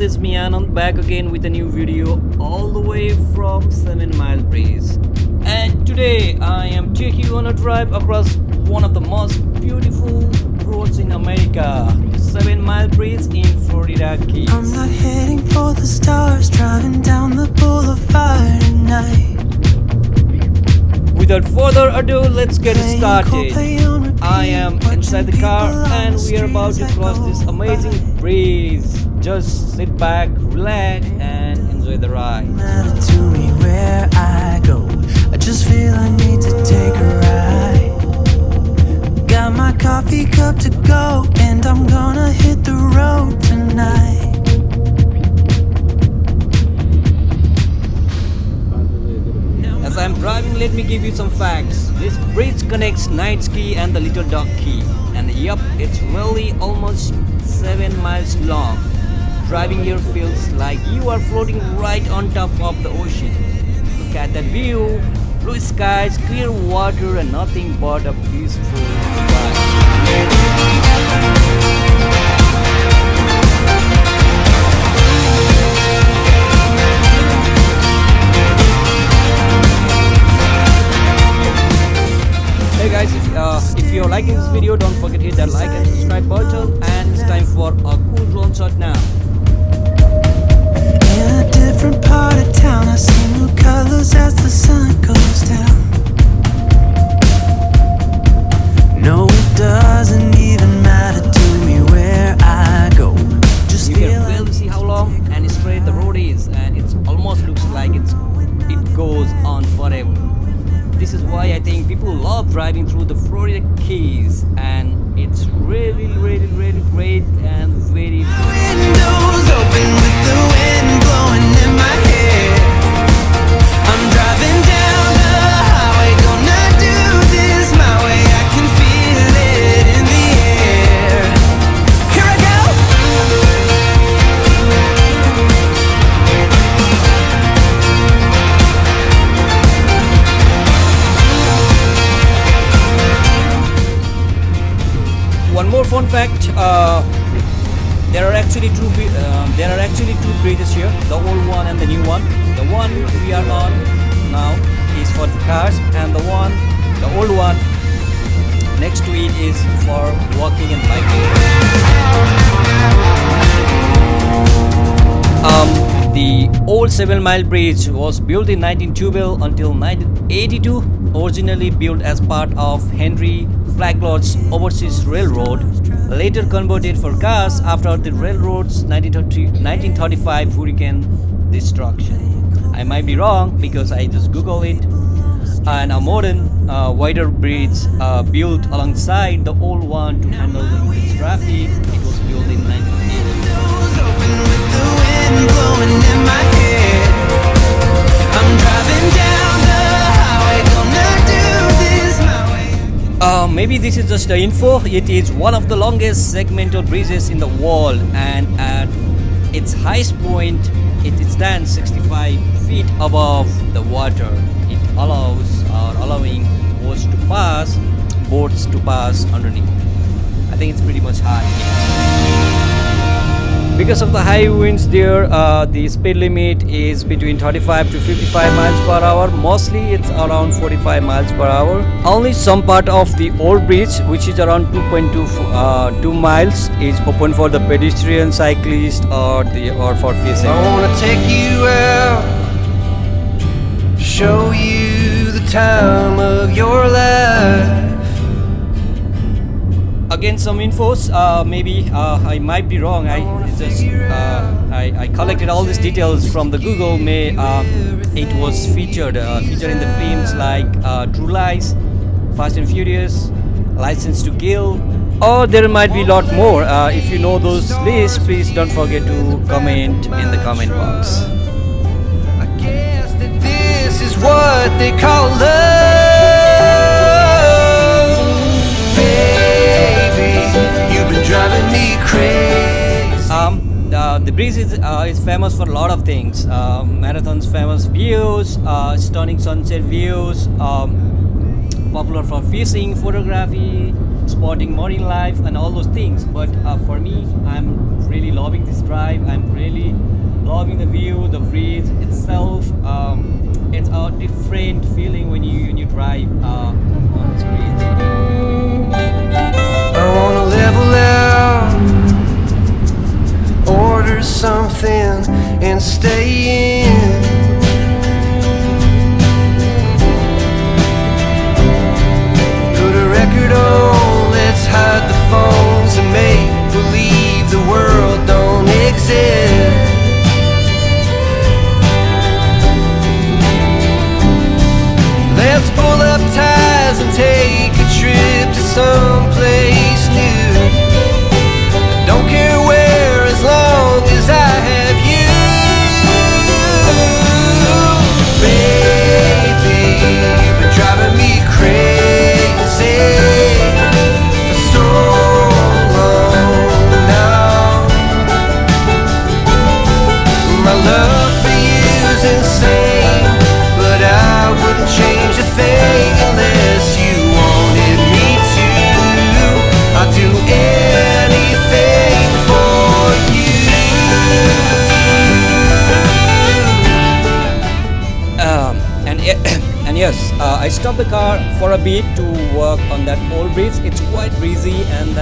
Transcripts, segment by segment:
is me Anand, back again with a new video all the way from 7 Mile Bridge. And today I am taking you on a drive across one of the most beautiful roads in America, the 7 Mile Bridge in Florida Keys. I'm not heading for the stars, driving down the boulevard tonight. Without further ado, let's get started. I am inside the car and we are about to cross this amazing bridge. Just sit back, relax and enjoy the ride. Matter to me where I go, I just feel I need to take a ride. Got my coffee cup to go and I'm gonna hit the road tonight. As I'm driving, let me give you some facts. This bridge connects Knights Key and the Little Dog Key. And yup, it's really almost 7 miles long. Driving here feels like you are floating right on top of the ocean. Look at that view. Blue skies, clear water and nothing but a peaceful ride. Hey guys, if you're liking this video, don't forget to hit that like and subscribe button. And it's time for a cool drone shot now. In a different part of town, I see new colors as the sun goes down. No, it doesn't even matter to me where I go. Just You can really see how long and straight the road is, and it almost looks like it goes on forever. This is why I think people love driving through the Florida Keys, and it's really great and very windows open with the wind blowing in my hair. I'm driving down the highway, gonna do this my way. I can feel it in the air. Here I go. One more fun fact: there are actually two bridges here, the old one and the new one. The one we are on now is for the cars, and the old one next to it is for walking and biking. The old 7 Mile Bridge was built in 1912 until 1982, originally built as part of Henry Flagler's Overseas Railroad, later converted for cars after the railroad's 1935 hurricane destruction. I might be wrong because I just googled it. And a modern, wider bridge built alongside the old one to handle the intense traffic. It was built in 1980. Blowing in my head. I'm driving down the highway, gonna do this my way. Maybe this is just the info. It is one of the longest segmental bridges in the world, and at its highest point, it stands 65 feet above the water. It allowing boats to pass underneath. I think it's pretty much high. Because of the high winds there, the speed limit is between 35 to 55 miles per hour. Mostly it's around 45 miles per hour. Only some part of the old bridge, which is around 2.2 miles, is open for the pedestrian, cyclist or for fishing. I wanna take you out, show you the time of your life. Again, some infos. Maybe I might be wrong. I collected all these details from the Google. It was featured in the films like True Lies, Fast and Furious, License to Kill, or there might be a lot more. If you know those lists, please don't forget to comment in the comment box. I guess that this is what they call love. Driving me crazy. The bridge is famous for a lot of things. Marathon's famous views, stunning sunset views, popular for fishing, photography, spotting marine life, and all those things. But for me, I'm really loving this drive. I'm really loving the view, the breeze itself. It's a different feeling when you drive on this bridge. I wanna level out, order something and stay in. Put a record on, let's hide the phones and make believe the world don't exist. Let's pull up ties and take a trip to someplace new. Don't care where, as long as I have you. Baby, you've been driving me crazy for so long now. My love for you's insane, but I wouldn't change a thing unless you wanted me to. I'd do anything for you. And yes, I stopped the car for a bit to work on that old bridge. It's quite breezy, and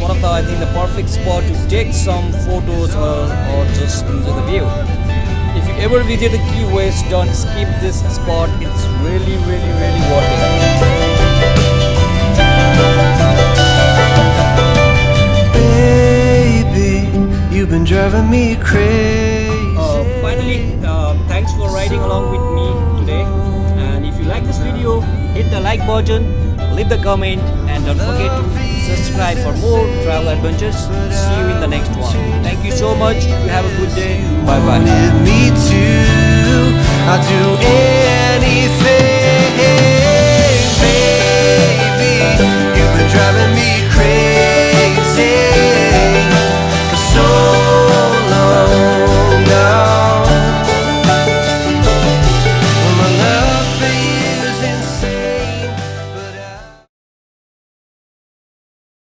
one of the, I think, the perfect spot to take some photos or just enjoy the view. If you ever visit the Key West, don't skip this spot. It's really worth it. Baby, you've been driving me crazy. Finally, thanks for riding along with me today. And if you like this video, hit the like button, leave the comment, and don't forget to subscribe for more travel adventures. See you in the next one. Thank you so much. You have a good day. Bye bye. Me too.